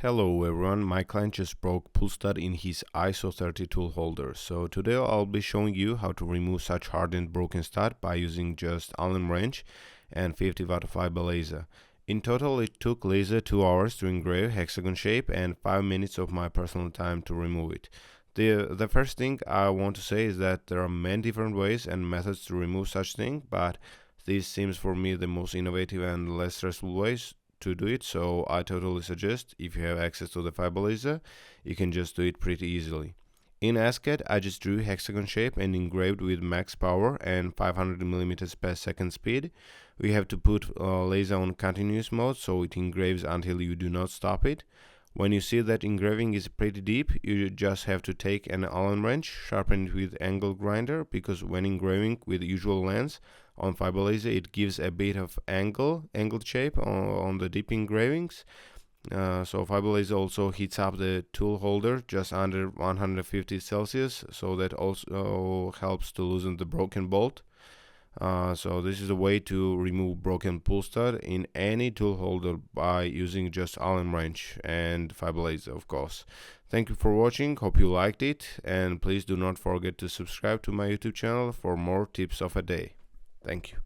Hello everyone, my client just broke pull stud in his ISO 30 tool holder. So today I'll be showing you how to remove such hardened broken stud by using just Allen wrench and 50-watt fiber laser. In total it took laser 2 hours to engrave hexagon shape and 5 minutes of my personal time to remove it. The first thing I want to say is that there are many different ways and methods to remove such thing, but this seems for me the most innovative and less stressful ways to do it, so I totally suggest if you have access to the fiber laser, you can just do it pretty easily. In ASCAD, I just drew hexagon shape and engraved with max power and 500 millimeters per second speed. We have to put laser on continuous mode so it engraves until you do not stop it. When you see that engraving is pretty deep, you just have to take an Allen wrench, sharpen it with angle grinder, because when engraving with usual lens on fiber laser, it gives a bit of angled shape on the deep engravings. So fiber laser also heats up the tool holder just under 150 Celsius, so that also helps to loosen the broken bolt. So this is a way to remove broken pull stud in any tool holder by using just Allen wrench and fiber laser, of course. Thank you for watching, hope you liked it, and please do not forget to subscribe to my YouTube channel for more tips of a day. Thank you.